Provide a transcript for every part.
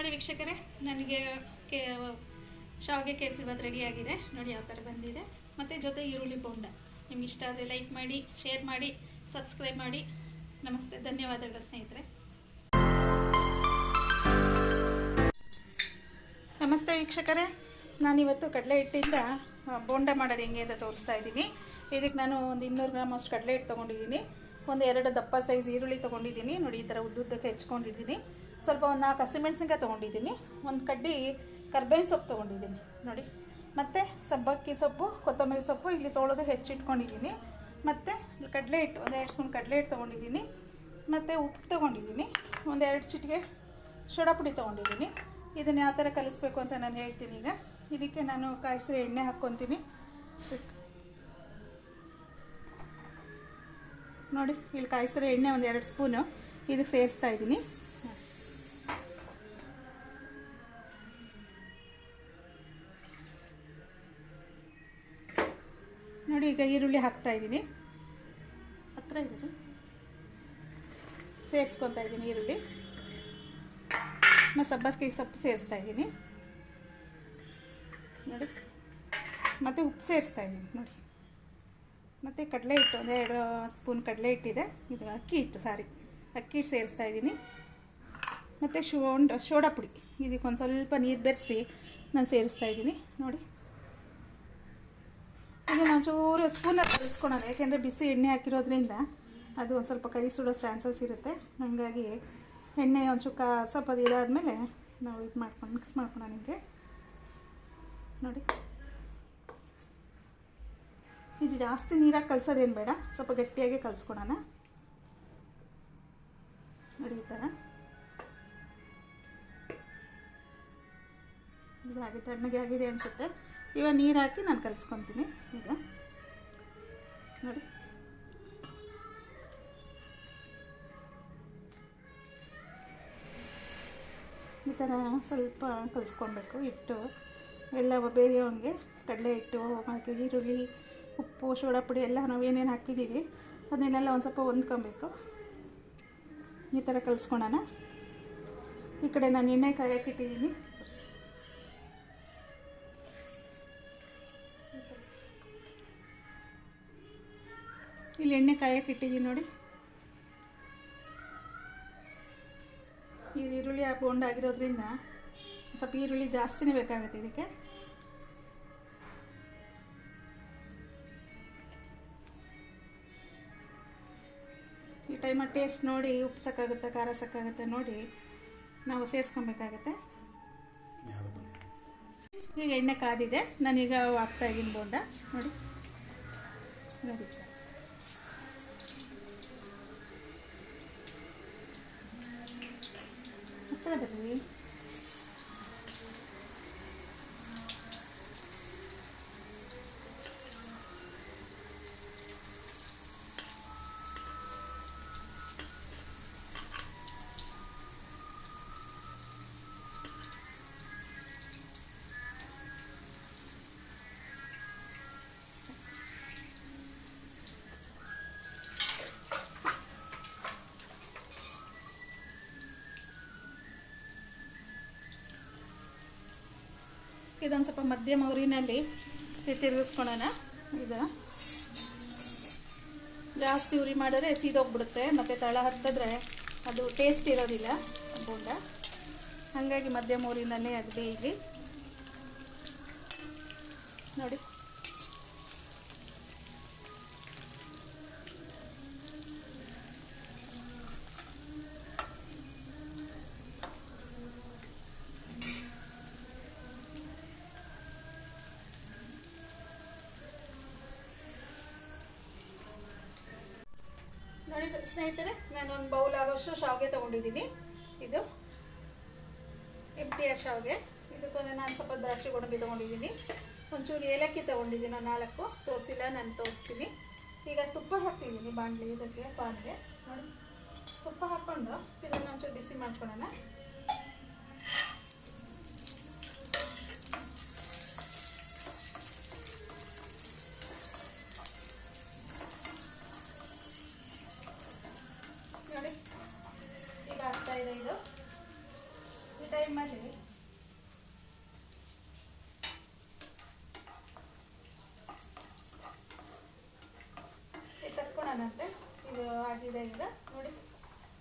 ನೋಡಿ ವೀಕ್ಷಕರೇ, ನನಗೆ ಶಾವಿಗೆ ಕೇಸರಿಬಾತ್ ರೆಡಿಯಾಗಿದೆ. ನೋಡಿ ಯಾವ ಥರ ಬಂದಿದೆ. ಮತ್ತು ಜೊತೆ ಈರುಳ್ಳಿ ಬೋಂಡ. ನಿಮ್ಗೆ ಇಷ್ಟ ಆದರೆ ಲೈಕ್ ಮಾಡಿ, ಶೇರ್ ಮಾಡಿ, ಸಬ್ಸ್ಕ್ರೈಬ್ ಮಾಡಿ. ನಮಸ್ತೆ, ಧನ್ಯವಾದಗಳು ಸ್ನೇಹಿತರೆ. ನಮಸ್ತೆ ವೀಕ್ಷಕರೇ, ನಾನಿವತ್ತು ಕಡಲೆ ಹಿಟ್ಟಿಂದ ಬೋಂಡ ಮಾಡೋದು ಹೆಂಗೆ ಅಂತ ತೋರಿಸ್ತಾ ಇದ್ದೀನಿ. ಇದಕ್ಕೆ ನಾನು ಒಂದು 200 ಗ್ರಾಮ್ ಅಷ್ಟು ಕಡಲೆ ಹಿಟ್ಟು ತೊಗೊಂಡಿದ್ದೀನಿ. ಒಂದು 2 ದಪ್ಪ ಸೈಜ್ ಈರುಳ್ಳಿ ತೊಗೊಂಡಿದ್ದೀನಿ. ನೋಡಿ ಈ ಥರ ಉದ್ದುದ್ದಕ್ಕೆ ಹೆಚ್ಕೊಂಡಿದ್ದೀನಿ. ಸ್ವಲ್ಪ ಒಂದು 4 ಹಸಿಮೆಣ್ಸಿನ್ಕಾಯಿ ತೊಗೊಂಡಿದ್ದೀನಿ. ಒಂದು ಕಡ್ಡಿ ಕರ್ಬೇವಿನ ಸೊಪ್ಪು ತೊಗೊಂಡಿದ್ದೀನಿ ನೋಡಿ. ಮತ್ತು ಸಬ್ಬಕ್ಕಿ ಸೊಪ್ಪು, ಕೊತ್ತಂಬರಿ ಸೊಪ್ಪು ಇಲ್ಲಿ ತೊಳೆದು ಹೆಚ್ಚಿಟ್ಕೊಂಡಿದ್ದೀನಿ. ಮತ್ತು ಕಡಲೆ ಹಿಟ್ಟು ಒಂದು 2 ಸ್ಪೂನ್ ಕಡಲೆ ಹಿಟ್ಟು ತೊಗೊಂಡಿದ್ದೀನಿ. ಮತ್ತು ಉಪ್ಪು ತೊಗೊಂಡಿದ್ದೀನಿ. ಒಂದು 2 ಚಿಟಿಕೆ ಸೋಡಾ ಪುಡಿ ತೊಗೊಂಡಿದ್ದೀನಿ. ಇದನ್ನು ಯಾವ ಥರ ಕಲಿಸ್ಬೇಕು ಅಂತ ನಾನು ಹೇಳ್ತೀನಿ. ಈಗ ಇದಕ್ಕೆ ನಾನು ಕಾಯಿಸಿರೋ ಎಣ್ಣೆ ಹಾಕ್ಕೊತೀನಿ. ನೋಡಿ ಇಲ್ಲಿ ಕಾಯಿಸಿರೋ ಎಣ್ಣೆ ಒಂದು 2 ಸ್ಪೂನು ಇದಕ್ಕೆ ಸೇರಿಸ್ತಾ ಇದ್ದೀನಿ. ನೋಡಿ ಈಗ ಈರುಳ್ಳಿ ಹಾಕ್ತಾಯಿದ್ದೀನಿ. ಹತ್ರ ಇದ್ದೀನಿ, ಸೇರಿಸ್ಕೊತಾ ಇದ್ದೀನಿ ಈರುಳ್ಳಿ. ಮತ್ತು ಸಬ್ಬಸಿಗೆ ಸೊಪ್ಪು ಸೇರಿಸ್ತಾ ಇದ್ದೀನಿ ನೋಡಿ. ಮತ್ತು ಉಪ್ಪು ಸೇರಿಸ್ತಾ ಇದ್ದೀನಿ ನೋಡಿ. ಮತ್ತು ಕಡಲೆ ಹಿಟ್ಟು ಒಂದು 2 ಸ್ಪೂನ್ ಕಡಲೆ ಹಿಟ್ಟಿದೆ. ಇದು ಅಕ್ಕಿ ಹಿಟ್ಟು ಸೇರಿಸ್ತಾ ಇದ್ದೀನಿ. ಮತ್ತು ಸೋಡಾ ಪುಡಿ ಇದಕ್ಕೆ ಒಂದು ಸ್ವಲ್ಪ ನೀರು ಬೆರೆಸಿ ನಾನು ಸೇರಿಸ್ತಾ ಇದ್ದೀನಿ ನೋಡಿ. ಇದು ನಾವು ಚೂರು ಸ್ಪೂನಲ್ಲಿ ಕಲಿಸ್ಕೊಳೋಣ, ಯಾಕೆಂದರೆ ಬಿಸಿ ಎಣ್ಣೆ ಹಾಕಿರೋದ್ರಿಂದ ಅದು ಒಂದು ಸ್ವಲ್ಪ ಕೈ ಸುಡೋ ಚಾನ್ಸಸ್ ಇರುತ್ತೆ. ಹಾಗಾಗಿ ಎಣ್ಣೆ ಒಂದು ಸ್ವಲ್ಪ ಇದಾದಮೇಲೆ ನಾವು ಇದು ಮಾಡ್ಕೊಂಡು ಮಿಕ್ಸ್ ಮಾಡ್ಕೊಳೋಣ ನಿಮಗೆ ನೋಡಿ. ಇದು ಜಾಸ್ತಿ ನೀರಾಗಿ ಕಲಸೋದೇನು ಬೇಡ, ಸ್ವಲ್ಪ ಗಟ್ಟಿಯಾಗಿ ಕಲಿಸ್ಕೊಳೋಣ ನೋಡಿ. ಈ ಥರ ಇದಾಗಿ ತಣ್ಣಗೆ ಆಗಿದೆ ಅನಿಸುತ್ತೆ. ಇವಾಗ ನೀರು ಹಾಕಿ ನಾನು ಕಲಿಸ್ಕೊತೀನಿ ಈಗ ನೋಡಿ. ಈ ಥರ ಸ್ವಲ್ಪ ಕಲಿಸ್ಕೊಳ್ಬೇಕು. ಹಿಟ್ಟು ಎಲ್ಲ ಬೇರೆಯವನಿಗೆ ಕಡಲೆ ಹಿಟ್ಟು ಹಾಕಿ ಈರುಳ್ಳಿ, ಉಪ್ಪು, ಸೋಡಾ ಪುಡಿ ಎಲ್ಲ ನಾವು ಏನೇನು ಹಾಕಿದ್ದೀವಿ ಅದನ್ನೆಲ್ಲ ಒಂದು ಸ್ವಲ್ಪ ಹೊಂದ್ಕೊಬೇಕು. ಈ ಥರ ಕಲಿಸ್ಕೊಳೋಣ. ಈ ಕಡೆ ನಾನು ಎಣ್ಣೆ ಕಾಯಕ್ಕೆ ಇಟ್ಟಿದ್ದೀನಿ. ಇಲ್ಲಿ ಎಣ್ಣೆ ಕಾಯಕ್ಕೆ ಇಟ್ಟಿದ್ದೀನಿ ನೋಡಿ. ಈ ಈರುಳ್ಳಿ ಬೋಂಡ ಆಗಿರೋದ್ರಿಂದ ಸ್ವಲ್ಪ ಈರುಳ್ಳಿ ಜಾಸ್ತಿನೇ ಬೇಕಾಗುತ್ತೆ ಇದಕ್ಕೆ. ಈ ಟೈಮಲ್ಲಿ ಟೇಸ್ಟ್ ನೋಡಿ, ಉಪ್ಪು ಸಾಕಾಗುತ್ತೆ, ಖಾರ ಸಾಕಾಗುತ್ತೆ ನೋಡಿ ನಾವು ಸೇರಿಸ್ಕೊಬೇಕಾಗತ್ತೆ. ಈಗ ಎಣ್ಣೆ ಕಾದಿದೆ, ನಾನೀಗ ಹಾಕ್ತಾಯಿದ್ದೀನಿ ಬೋಂಡ ನೋಡಿ. ನೋಡಿ ಹತ್ರ ಬರ್ರಿ. ಇದೊಂದು ಸ್ವಲ್ಪ ಮಧ್ಯಮ ಉರಿನಲ್ಲಿ ತಿರುಗಿಸ್ಕೊಳ್ಳೋಣ. ಇದು ಜಾಸ್ತಿ ಉರಿ ಮಾಡಿದ್ರೆ ಸೀದೋಗ್ಬಿಡುತ್ತೆ, ಮತ್ತು ತಳ ಹತ್ತಿದ್ರೆ ಅದು ಟೇಸ್ಟ್ ಇರೋದಿಲ್ಲ ಬೋಂಡ. ಹಾಗಾಗಿ ಮಧ್ಯಮ ಉರಿನಲ್ಲೇ ಅದು ಬೇಯಲಿ ನೋಡಿ. ನೋಡಿ ಸ್ನೇಹಿತರೆ, ನಾನೊಂದು ಬೌಲ್ ಆಗೋಷ್ಟು ಶಾವಿಗೆ ತೊಗೊಂಡಿದ್ದೀನಿ. ಇದು MTR ಶಾವಿಗೆ. ಇದಕ್ಕೆ ನಾನು ಸ್ವಲ್ಪ ದ್ರಾಕ್ಷಿ ಗೋಡಂಬಿ ತೊಗೊಂಡಿದ್ದೀನಿ. ಒಂಚೂರು ಏಲಕ್ಕಿ ತೊಗೊಂಡಿದ್ದೀನಿ, 4 ತೋರಿಸಿಲ್ಲ, ನಾನು ತೋರಿಸ್ತೀನಿ. ಈಗ ತುಪ್ಪ ಹಾಕ್ತಿದ್ದೀನಿ ಬಾಣಲಿ, ಇದಕ್ಕೆ ಪಾನ್ಗೆ ನೋಡಿ. ತುಪ್ಪ ಹಾಕ್ಕೊಂಡು ಇದನ್ನು ಒಂಚೂರು ಬಿಸಿ ಮಾಡ್ಕೊಳ್ಳೋಣ. ನೋಡಿ ಈಗ ಆಗ್ತಾ ಇದೆ. ಇದು ಟೈಮಲ್ಲಿ ತಕ್ಕೊಳೋಣಂತೆ. ಇದು ಆಗಿದೆ ಈಗ ನೋಡಿ,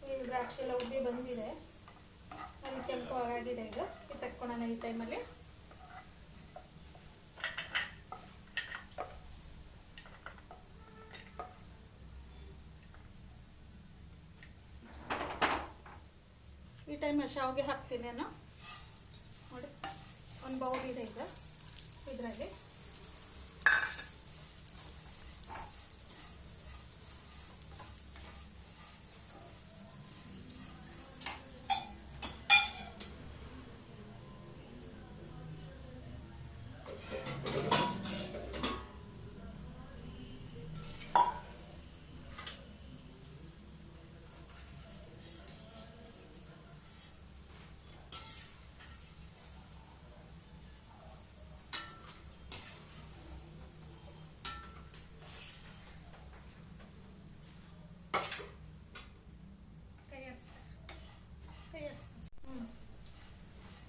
ಈ ದ್ರಾಕ್ಷಿ ಎಲ್ಲ ಉಬ್ಬಿ ಬಂದಿದೆ, ಅದು ಕೆಂಪು ಆಗಿದೆ. ಈಗ ಇದು ತಕ್ಕೊಳೋಣ ಈ ಟೈಮಲ್ಲಿ. ಈ ಟೈಮಲ್ಲಿ ಶಾವಿಗೆ ಹಾಕ್ತೀನಿ ನಾನು ನೋಡಿ. ಒಂದು ಬೌಲ್ ಇದೆ ಈಗ ಇದರಲ್ಲಿ.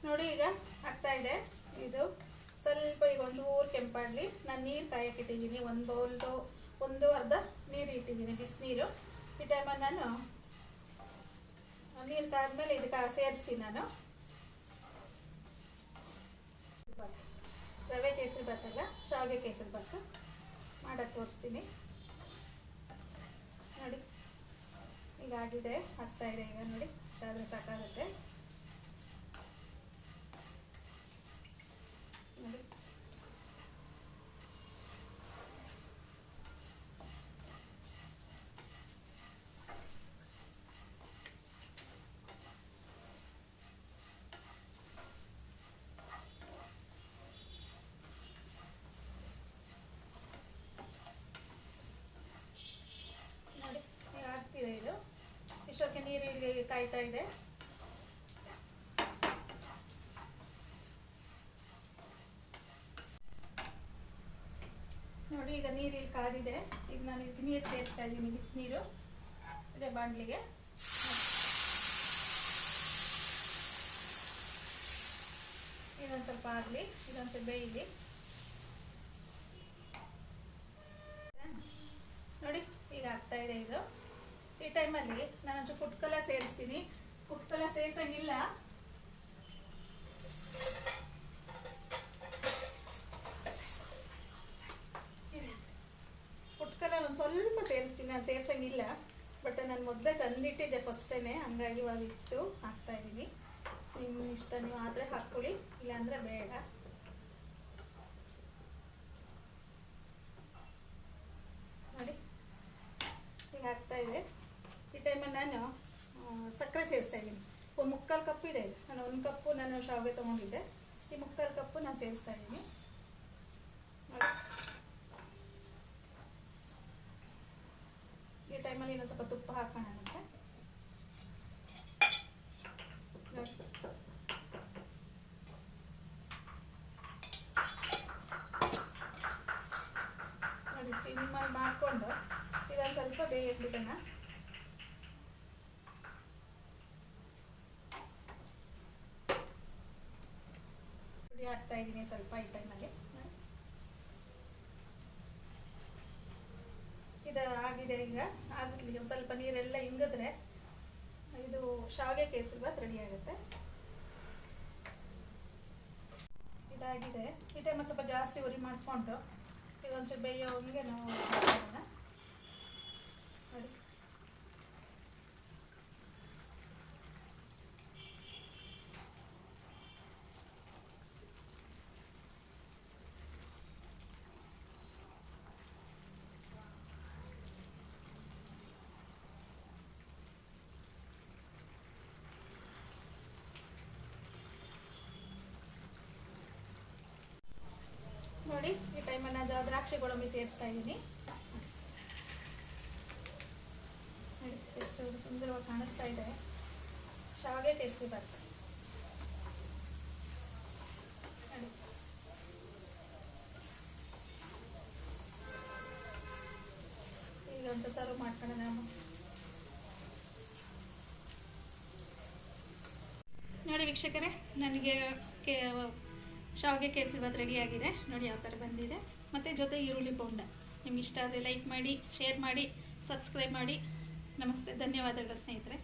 ನೋಡಿ ಈಗ ಆಗ್ತಾ ಇದೆ. ಇದು ಸ್ವಲ್ಪ ಈಗ ಒಂದು ಊರು ಕೆಂಪಾಗಲಿ. ನಾನು ನೀರು ಕಾಯಕ್ಕೆ ಇಟ್ಟಿದ್ದೀನಿ, ಒಂದು ಬೌಲ್ದು ಒಂದು ಅರ್ಧ ನೀರು ಇಟ್ಟಿದ್ದೀನಿ, ಬಿಸಿನೀರು. ಈ ಟೈಮಲ್ಲಿ ನಾನು ನೀರು ಕಾದ್ಮೇಲೆ ಇದಕ್ಕೆ ಸೇರಿಸ್ತೀನಿ. ನಾನು ರವೆ ಕೇಸರಿ ಭಾತಲ್ಲ, ಶಾವಿಗೆ ಕೇಸರಿ ಭಾತ ಮಾಡೋಕ್ಕೆ ತೋರಿಸ್ತೀನಿ ನೋಡಿ. ಈಗ ಆಗಿದೆ, ಆಗ್ತಾ ಇದೆ ಈಗ ನೋಡಿ. ಆದರೆ ಸಾಕಾಗುತ್ತೆ ನೋಡಿ. ಆಗ್ತಿದೆ ಇದು. ಇಷ್ಟೊಕ್ಕೆ ನೀರು ಇಲ್ಲಿ ಕಾಯ್ತಾ ಇದೆ. ನೋಡಿ ಈಗ ನೀರು ಇಲ್ಲಿ ಕಾದಿದೆ. ಈಗ ನಾನು ಇದಕ್ಕೆ ನೀರು ಸೇರಿಸ್ತಾ ಇದ್ದೀನಿ, ಬಿಸಿನೀರು ಇದೆ ಬಾಣಲಿಗೆ. ಇದೊಂದು ಸ್ವಲ್ಪ ಆಗಲಿ, ಇದೊಂದು ಬೇಯಲಿ ನೋಡಿ. ಈಗ ಆಗ್ತಾ ಇದೆ ಇದು. ಈ ಟೈಮಲ್ಲಿ ನಾನು ಫುಡ್ ಕಲರ್ ಸೇರಿಸ್ತೀನಿ. ಫುಡ್ ಕಲರ್ ಸೇರಿಸಂಗಿಲ್ಲ, ಫುಡ್ ಕಲರ್ ಒಂದು ಸ್ವಲ್ಪ ಸೇರಿಸ್ತೀನಿ. ನಾನು ಸೇರಿಸಂಗಿಲ್ಲ, ಬಟ್ ನಾನು ಮೊದಲೇ ತಂದಿಟ್ಟಿದ್ದೆ ಫಸ್ಟೇ, ಹಂಗಾಗಿ ಇವಾಗ ಇಟ್ಟು ಹಾಕ್ತಾ ಇದ್ದೀನಿ. ನಿಮ್ಮ ಇಷ್ಟ, ನೀವು ಆದರೆ ಹಾಕ್ಕೊಳ್ಳಿ, ಇಲ್ಲಾಂದರೆ ಬೇಡ. ನೋಡಿ ಈಗ ಆಗ್ತಾ ಇದೆ. ಈ ಟೈಮಲ್ಲಿ ನಾನು ಸಕ್ಕರೆ ಸೇರಿಸ್ತಾ ಇದ್ದೀನಿ. ಒಂದು ಮುಕ್ಕಾಲು ಕಪ್ ಇದೆ. ನಾನು ಒಂದು ಕಪ್ಪು ನಾನು ಶಾವಿಗೆ ತೊಗೊಂಡಿದ್ದೆ, ಈ ಮುಕ್ಕಾಲು ಕಪ್ಪು ನಾನು ಸೇರಿಸ್ತಾ ಇದ್ದೀನಿ. ಈ ಟೈಮಲ್ಲಿ ಇನ್ನೊಂದು ಸ್ವಲ್ಪ ತುಪ್ಪ ಹಾಕೋಣ ಅಂತ ನೋಡಿ. ಸಿಮ್ಮಲ್ಲಿ ಮಾಡಿಕೊಂಡು ಇದೊಂದು ಸ್ವಲ್ಪ ಬೇಯಕ್ಕೆ ಬಿಡೋಣ. ಪುಡಿ ಹಾಕ್ತಾ ಇದ್ದೀನಿ ಸ್ವಲ್ಪ ಈ ಟೈಮಲ್ಲಿ. ಇದು ಆಗಿದೆ. ಈಗ ಆಗಲಿ ಒಂದು ಸ್ವಲ್ಪ ನೀರೆಲ್ಲ ಇಂಗಿದ್ರೆ ಇದು ಶಾವಿಗೆ ಕೇಸರಿ ಭಾತ್ ರೆಡಿ ಆಗುತ್ತೆ. ಇದಾಗಿದೆ. ಈ ಟೈಮಲ್ಲಿ ಸ್ವಲ್ಪ ಜಾಸ್ತಿ ಉರಿ ಮಾಡಿಕೊಂಡು ಇದೊಂಚೂರು ಬೇಯೋ ಹಂಗೆ ನಾವು ನೋಡಿ. ನೋಡಿ ಈ ಟೈಮಲ್ಲಿ ನಾನು ದ್ರಾಕ್ಷಿ ಗೋಡಂಬಿ ಸೇರಿಸ್ತಾ ಇದ್ದೀನಿ. ನೋಡಿ ಎಷ್ಟು ಸುಂದರವಾಗಿ ಕಾಣಿಸ್ತಾ ಇದೆ ಶಾವಿಗೆ ಕೇಸರಿ ಭಾತ್. ನೋಡಿ ಈಗ ಒಂಚೂರು ಸರ್ವ್ ಮಾಡ್ಕೊಂಡು ನಾವು ನೋಡಿ ವೀಕ್ಷಕರೇ, ನನಗೆ ಶಾವಿಗೆ ಕೇಸರಿಬಾತ್ ರೆಡಿಯಾಗಿದೆ. ನೋಡಿ ಯಾವ ಥರ ಬಂದಿದೆ. ಮತ್ತು ಜೊತೆ ಈರುಳ್ಳಿ ಬೋಂಡ. ನಿಮ್ಗೆ ಇಷ್ಟ ಆದರೆ ಲೈಕ್ ಮಾಡಿ, ಶೇರ್ ಮಾಡಿ, ಸಬ್ಸ್ಕ್ರೈಬ್ ಮಾಡಿ. ನಮಸ್ತೆ, ಧನ್ಯವಾದಗಳು ಸ್ನೇಹಿತರೆ.